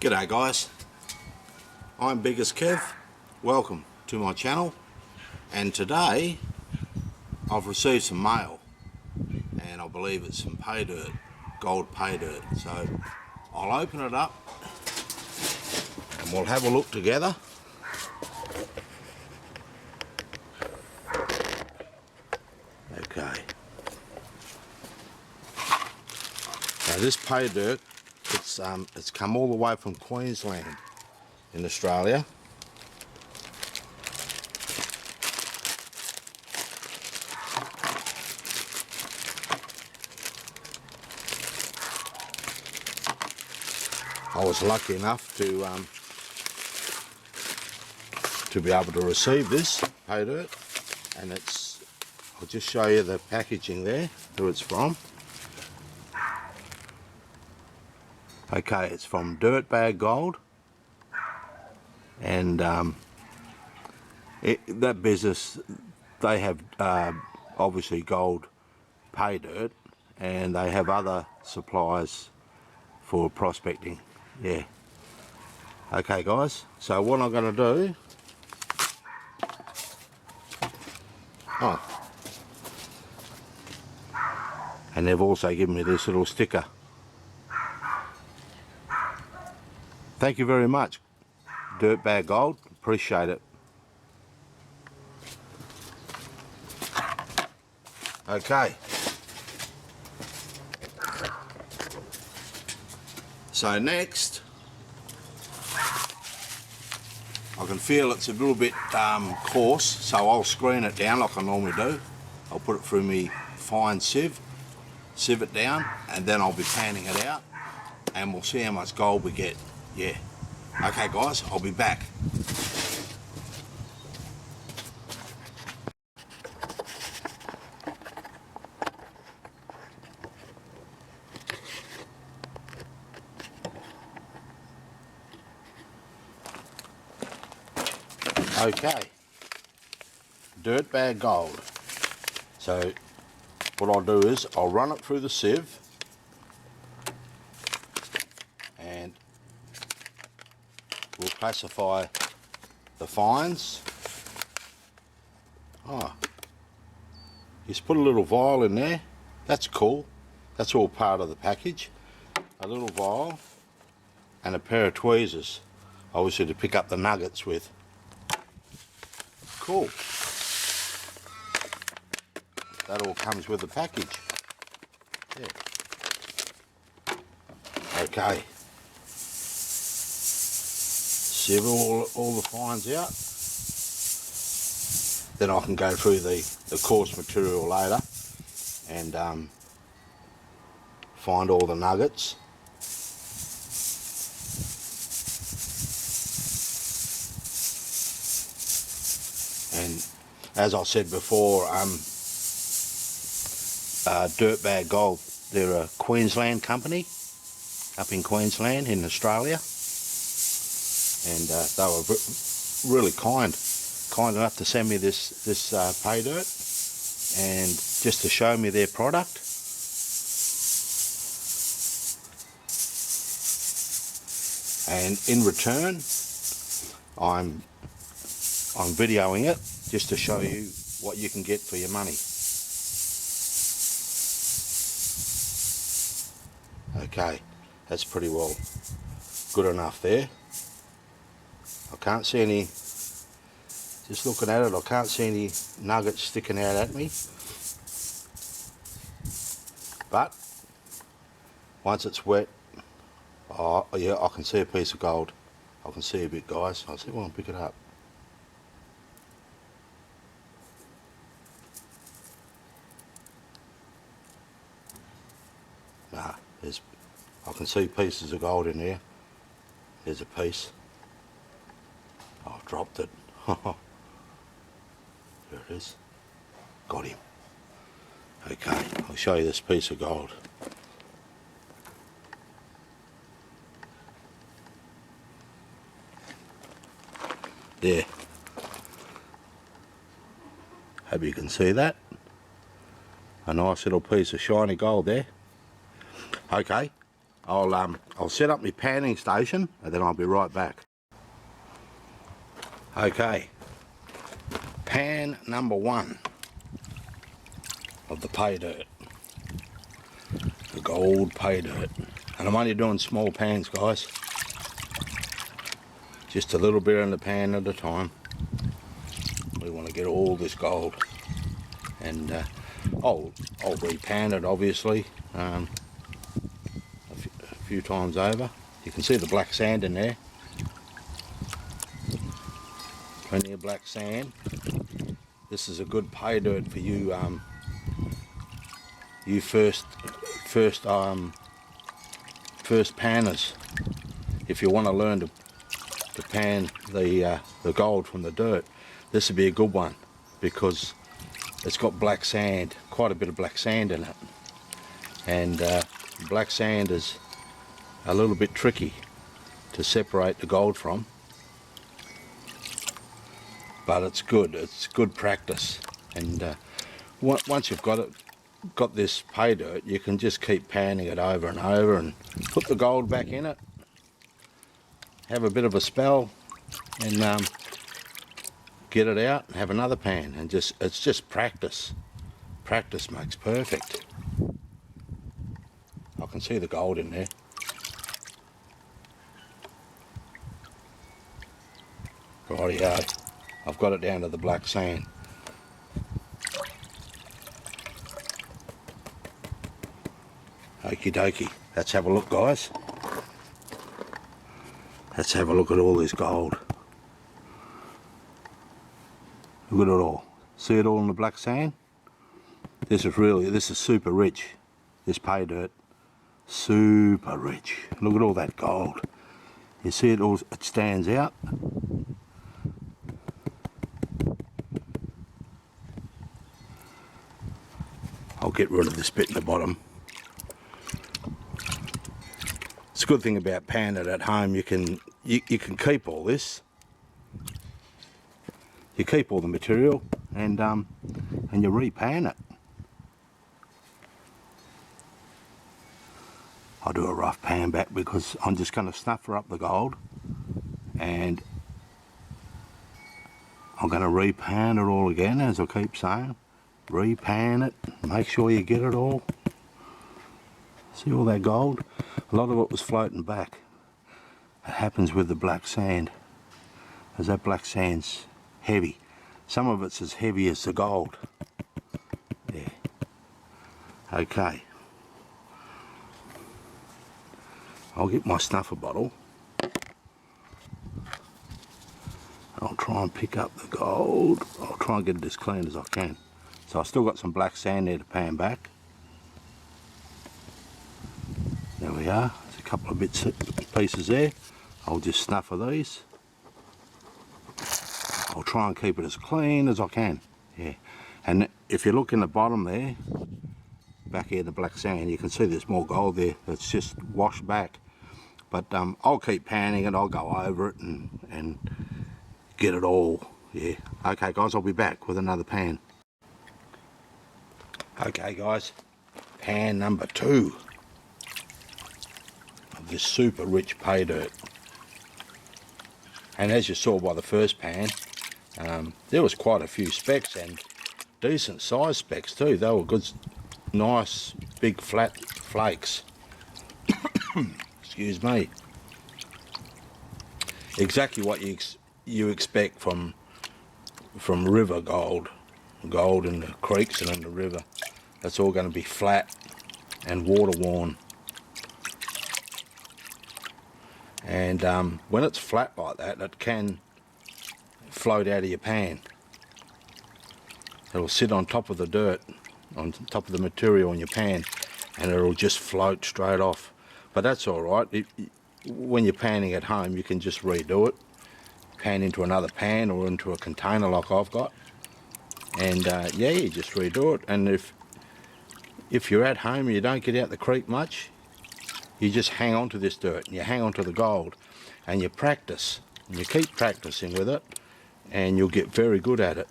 G'day guys, I'm Biggest Kev, welcome to my channel, and today I've received some mail and I believe it's some pay dirt, gold pay dirt, so I'll open it up and we'll have a look together. Okay, now this pay dirt, it's come all the way from Queensland in Australia. I was lucky enough to be able to receive this pay dirt, and I'll just show you the packaging there, who it's from. Okay, it's from DirtBag Gold, and that business, they have obviously gold pay dirt, and they have other supplies for prospecting. Yeah. Okay guys, so what I'm going to do, and they've also given me this little sticker. Thank you very much, DirtBag Gold, appreciate it. Okay, so next, I can feel it's a little bit coarse, so I'll screen it down like I normally do. I'll put it through me fine sieve it down, and then I'll be panning it out, and we'll see how much gold we get. Yeah. Okay guys, I'll be back. Okay, DirtBag Gold. So what I'll do is I'll run it through the sieve, and we'll classify the fines. Just put a little vial in there. That's cool. That's all part of the package. A little vial and a pair of tweezers, obviously to pick up the nuggets with. Cool. That all comes with the package. Yeah. Okay. Sieve all the fines out. Then I can go through the coarse material later and find all the nuggets. And as I said before, DirtBag Gold, they're a Queensland company up in Queensland in Australia, and they were really kind enough to send me this pay dirt, and just to show me their product. And in return, I'm videoing it just to show you what you can get for your money. Okay, that's pretty well good enough there. I can't see any, just looking at it, I can't see any nuggets sticking out at me. But once it's wet, oh yeah, I can see a piece of gold. I can see a bit, guys. I'll see if I can pick it up. Nah, I can see pieces of gold in there. There's a piece. Oh, I've dropped it. There it is. Got him. Okay, I'll show you this piece of gold. There. Hope you can see that. A nice little piece of shiny gold there. Okay, I'll set up my panning station and then I'll be right back. Okay, pan number 1 of the pay dirt, the gold pay dirt, and I'm only doing small pans, guys, just a little bit in the pan at a time. We want to get all this gold, and I'll repan it obviously a few times over. You can see the black sand in there. Plenty of black sand. This is a good pay dirt for you. You first panners. If you want to learn to pan the gold from the dirt, this would be a good one because it's got black sand, quite a bit of black sand in it, and black sand is a little bit tricky to separate the gold from. But it's good practice, and once you've got this pay dirt, you can just keep panning it over and over and put the gold back in it, have a bit of a spell, and get it out and have another pan, and it's just practice. Practice makes perfect. I can see the gold in there. Rightio. I've got it down to the black sand. Okie dokie. Let's have a look, guys. Let's have a look at all this gold. Look at it all. See it all in the black sand? This is super rich. This pay dirt. Super rich. Look at all that gold. You see it all, it stands out. I'll get rid of this bit in the bottom. It's a good thing about panning it at home. You can keep all this. You keep all the material, and you repan it. I'll do a rough pan back because I'm just going to snuffer up the gold, and I'm going to repan it all again, as I keep saying. Repan it, make sure you get it all. See all that gold? A lot of it was floating back. It happens with the black sand, as that black sand's heavy. Some of it's as heavy as the gold. Yeah. Okay. I'll get my snuffer bottle. I'll try and pick up the gold. I'll try and get it as clean as I can. So I've still got some black sand there to pan back. There we are. There's a couple of bits pieces there. I'll just snuffer these. I'll try and keep it as clean as I can. Yeah. And if you look in the bottom there, back here in the black sand, you can see there's more gold there that's just washed back. But I'll keep panning it. I'll go over it and get it all. Yeah. Okay, guys, I'll be back with another pan. Okay, guys, pan number 2 of this super rich pay dirt. And as you saw by the first pan, there was quite a few specks, and decent sized specks too. They were good, nice, big flat flakes. Excuse me. Exactly what you expect from river gold in the creeks and in the river. That's all going to be flat and water worn. And when it's flat like that, it can float out of your pan. It'll sit on top of the dirt, on top of the material in your pan, and it'll just float straight off. But that's all right. When you're panning at home, you can just redo it, pan into another pan or into a container like I've got, and yeah, you just redo it. And if you're at home and you don't get out the creek much, you just hang on to this dirt and you hang on to the gold, and you practice and you keep practicing with it, and you'll get very good at it.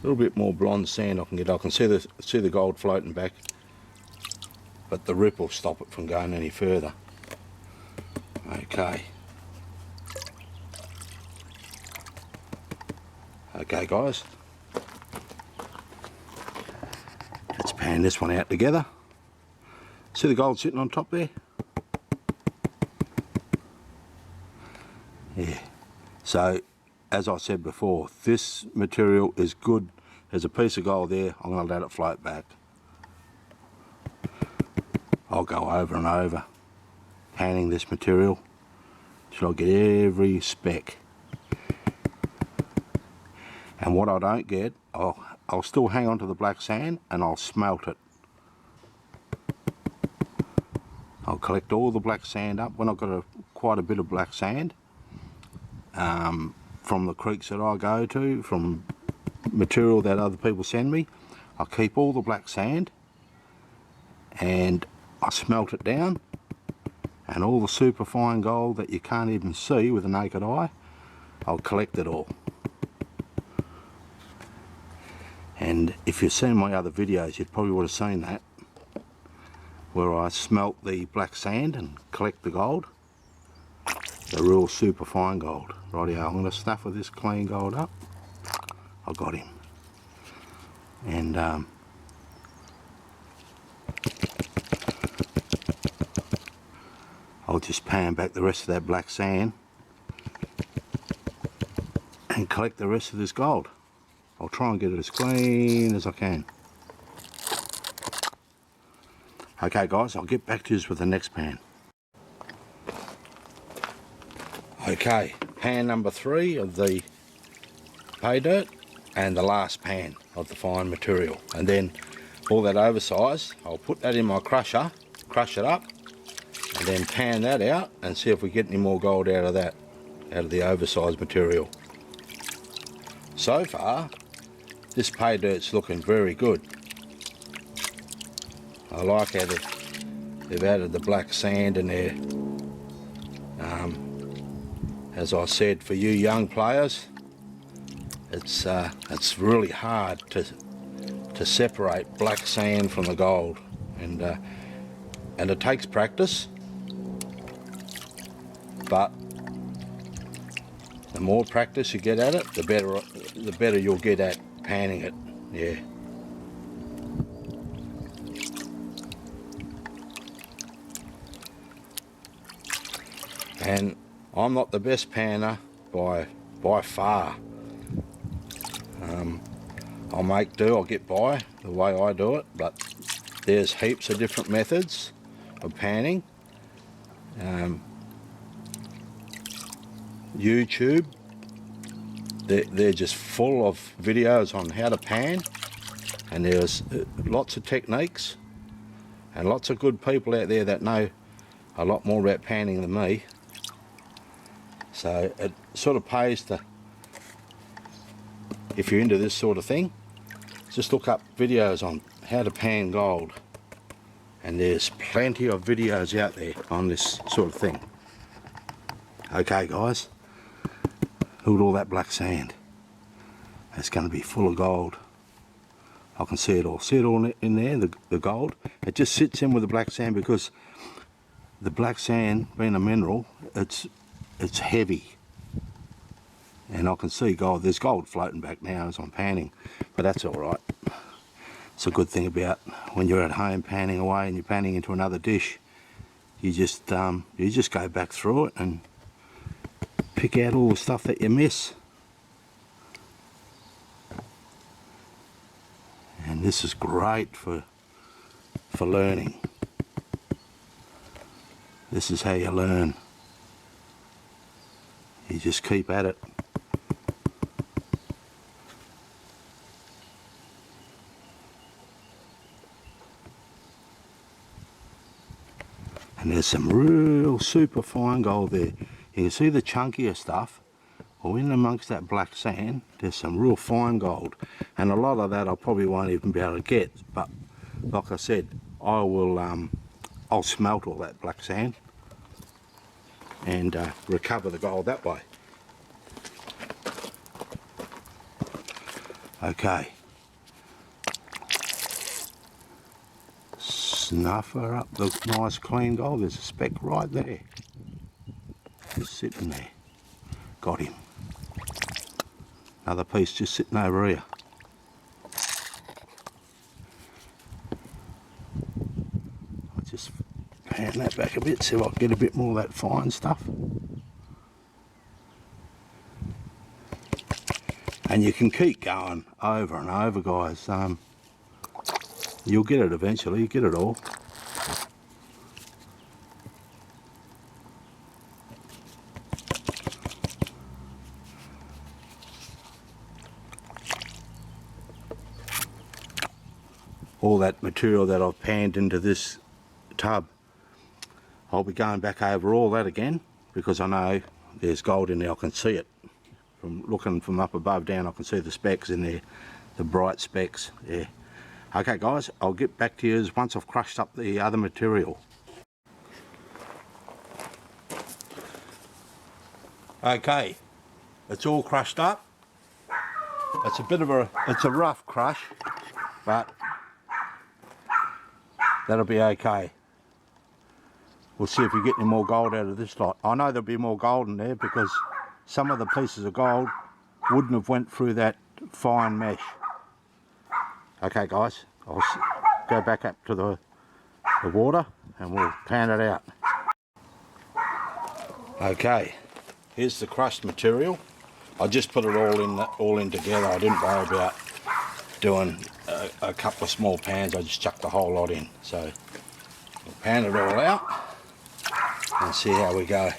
little bit more blonde sand I can get. I can see the gold floating back, but the rip will stop it from going any further. Okay. Okay guys, let's pan this one out together. See the gold sitting on top there? Yeah. So, as I said before, this material is good. There's a piece of gold there, I'm going to let it float back. I'll go over and over, panning this material till I get every speck. And what I don't get, I'll still hang on to the black sand and I'll smelt it. I'll collect all the black sand up when I've got quite a bit of black sand from the creeks that I go to, from material that other people send me. I'll keep all the black sand and I smelt it down, and all the super fine gold that you can't even see with the naked eye, I'll collect it all. And if you've seen my other videos, you probably would have seen that, where I smelt the black sand and collect the gold, the real super fine gold. Rightio, I'm going to stuff with this clean gold up. I got him. And I'll just pan back the rest of that black sand and collect the rest of this gold. I'll try and get it as clean as I can. Okay guys, I'll get back to you with the next pan. Okay, pan number 3 of the pay dirt and the last pan of the fine material. And then all that oversized, I'll put that in my crusher, crush it up, and then pan that out and see if we get any more gold out of that, out of the oversized material. So far, this pay dirt's looking very good. I like how they've added the black sand in there. As I said, for you young players, it's really hard to separate black sand from the gold, and it takes practice. But the more practice you get at it, the better you'll get at panning it. Yeah. And I'm not the best panner by far. I'll make do, I'll get by the way I do it, but there's heaps of different methods of panning. YouTube, they're just full of videos on how to pan, and there's lots of techniques and lots of good people out there that know a lot more about panning than me. So it sort of pays to, if you're into this sort of thing, just look up videos on how to pan gold, and there's plenty of videos out there on this sort of thing. Okay guys, look at all that black sand. It's going to be full of gold. I can see it all. See it all in there, the gold? It just sits in with the black sand because the black sand, being a mineral, it's heavy. And I can see gold. There's gold floating back now as I'm panning, but that's all right. It's a good thing about when you're at home panning away and you're panning into another dish. You just go back through it and pick out all the stuff that you miss. And this is great for learning. This is how you learn. You just keep at it. And there's some real super fine gold there. You can see the chunkier stuff. Well, in amongst that black sand, there's some real fine gold. And a lot of that I probably won't even be able to get. But like I said, I'll smelt all that black sand and recover the gold that way. Okay. Snuffer up the nice clean gold. There's a speck right there. Just sitting there. Got him. Another piece just sitting over here. I'll just pan that back a bit, see if I can get a bit more of that fine stuff. And you can keep going over and over, guys. You'll get it eventually, you get it all. All that material that I've panned into this tub, I'll be going back over all that again, because I know there's gold in there. I can see it from looking from up above down. I can see the specks in there, the bright specks. Yeah. Okay guys, I'll get back to you once I've crushed up the other material. Okay, it's all crushed up. It's a bit of it's a rough crush, but that'll be okay. We'll see if we get any more gold out of this lot. I know there'll be more gold in there because some of the pieces of gold wouldn't have went through that fine mesh. Okay guys, I'll go back up to the water and we'll pan it out. Okay, here's the crushed material. I just put it all in together. I didn't worry about doing a couple of small pans. I just chucked the whole lot in. So we'll pan it all out and see how we go.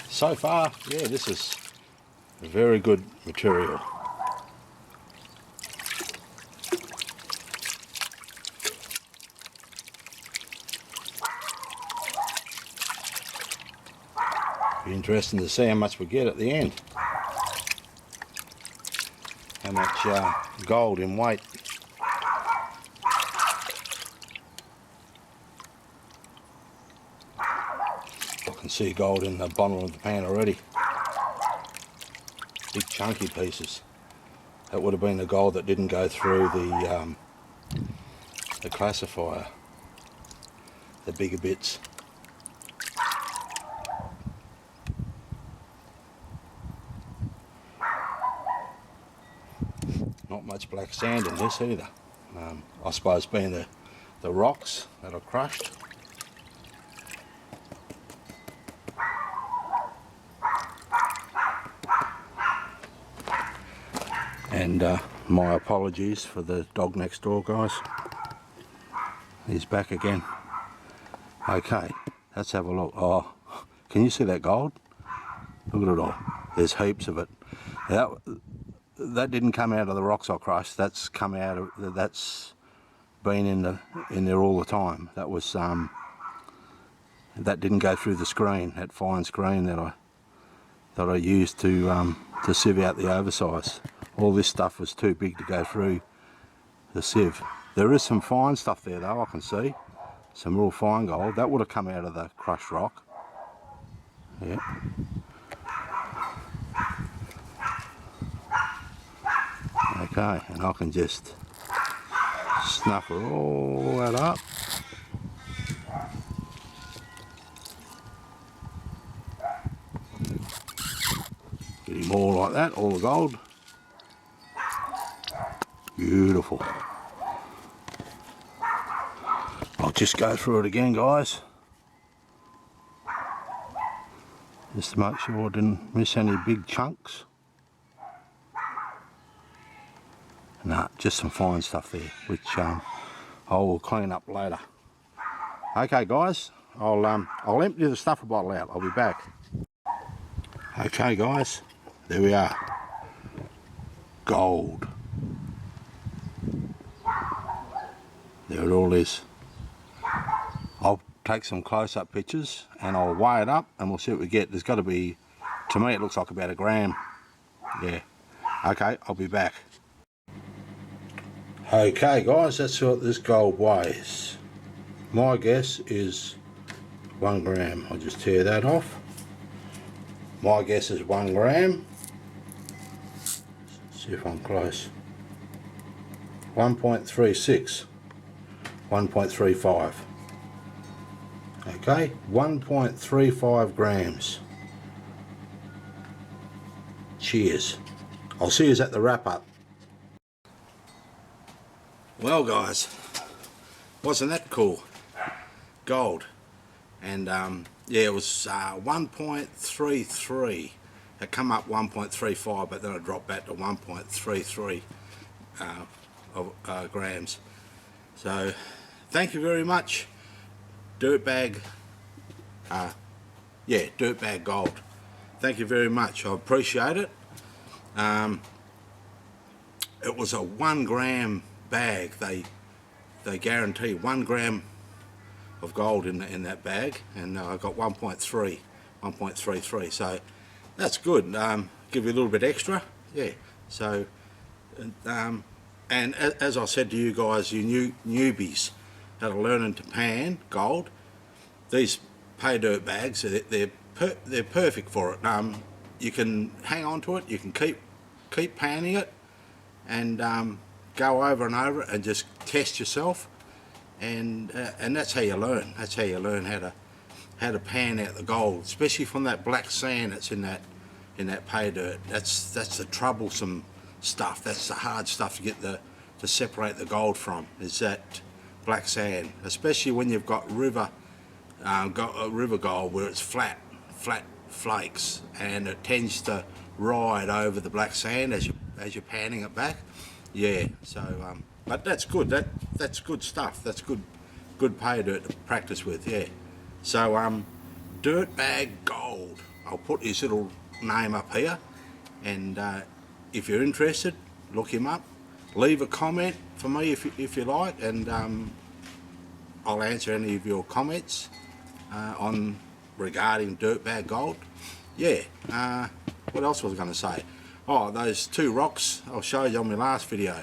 So far, yeah, this is a very good material. Be interesting to see how much we get at the end. How much gold in weight. I can see gold in the bottom of the pan already. Big chunky pieces. That would have been the gold that didn't go through the classifier. The bigger bits. Not much black sand in this either. I suppose being the rocks that are crushed. And my apologies for the dog next door, guys. He's back again. Okay, let's have a look. Oh, can you see that gold? Look at it all. There's heaps of it. That didn't come out of the rocks I crushed. That's come out of, that's been in there all the time. That was that didn't go through the screen, that fine screen that I used to sieve out the oversize. All this stuff was too big to go through the sieve. There is some fine stuff there though, I can see. Some real fine gold. That would have come out of the crushed rock. Yeah. Okay, and I can just snuffer all that up. Get him all like that, all the gold. Beautiful. I'll just go through it again, guys. Just to make sure I didn't miss any big chunks. Nah, just some fine stuff there, which I will clean up later. Okay guys, I'll empty the stuffer bottle out. I'll be back. Okay guys, there we are. Gold. There it all is. I'll take some close-up pictures and I'll weigh it up and we'll see what we get. There's got to be, to me it looks like about 1 gram. Yeah. Okay, I'll be back. Okay guys, that's what this gold weighs. My guess is 1 gram. I'll just tear that off. My guess is 1 gram. See if I'm close. 1.36, 1.35. Okay, 1.35 grams. Cheers. I'll see you at the wrap up. Well guys, wasn't that cool? Gold. And yeah, it was 1.33. It come up 1.35, but then it dropped back to 1.33 grams. So thank you very much, DirtBag. Yeah, DirtBag Gold. Thank you very much. I appreciate it. It was a 1 gram bag. They guarantee 1 gram of gold in that bag, and I got 1.33. So that's good. Give you a little bit extra. Yeah. So and as I said to you guys, you newbies that are learning to pan gold, these pay dirt bags, they're perfect for it. You can hang on to it, you can keep panning it, and go over and over it and just test yourself, and that's how you learn. That's how you learn how to pan out the gold, especially from that black sand that's in that pay dirt. That's the troublesome stuff. That's the hard stuff to separate the gold from, is that black sand, especially when you've got river gold where it's flat flakes, and it tends to ride over the black sand as you're panning it back. Yeah, so but that's good. That's good stuff. That's good pay dirt to practice with. Yeah. So DirtBag Gold. I'll put his little name up here, and if you're interested, look him up. Leave a comment for me if you like, and I'll answer any of your comments regarding DirtBag Gold. Yeah. What else was I going to say? Oh, those 2 rocks I showed you on my last video.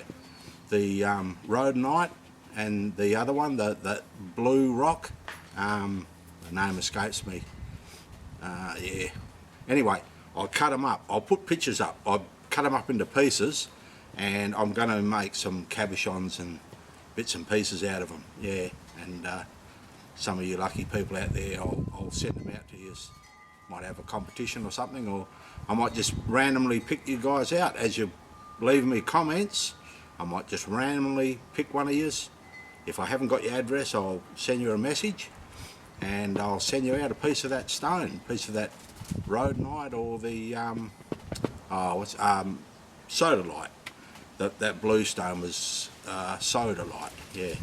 The rhodonite and the other one, the blue rock. The name escapes me. Yeah. Anyway, I'll cut them up. I'll put pictures up. I'll cut them up into pieces, and I'm going to make some cabochons and bits and pieces out of them. Yeah. And some of you lucky people out there, I'll send them out to you. Might have a competition or something, or I might just randomly pick you guys out as you leave me comments. I might just randomly pick one of yous. If I haven't got your address, I'll send you a message, and I'll send you out a piece of that stone, a piece of that rhodonite, or the sodalite. That blue stone was sodalite. Yeah.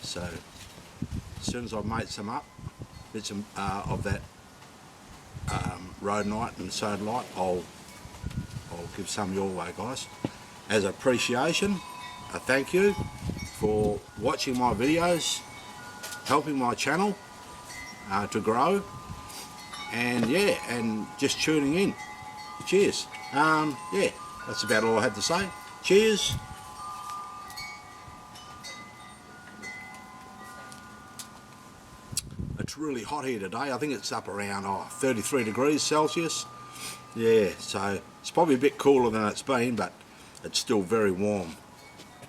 So as soon as I've made some up, bits of that rhodonite and sodalite, I'll give some your way, guys. As appreciation, a thank you for watching my videos, helping my channel to grow, and yeah, and just tuning in. Cheers. Yeah, that's about all I had to say. Cheers. It's really hot here today. I think it's up around 33 degrees Celsius. Yeah, so it's probably a bit cooler than it's been, but it's still very warm,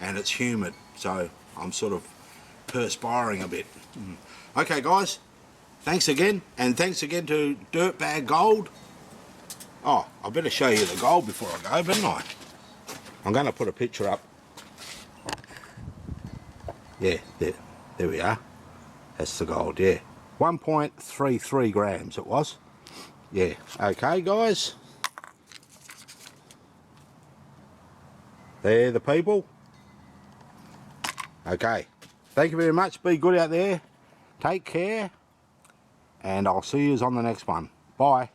and it's humid, so I'm sort of perspiring a bit. Okay guys, thanks again, and thanks again to DirtBag Gold. Oh, I better show you the gold before I go, better I? I'm going to put a picture up. Yeah, there we are. That's the gold, yeah. 1.33 grams it was. Yeah, okay guys. They're the people. Okay, thank you very much. Be good out there. Take care. And I'll see you on the next one. Bye.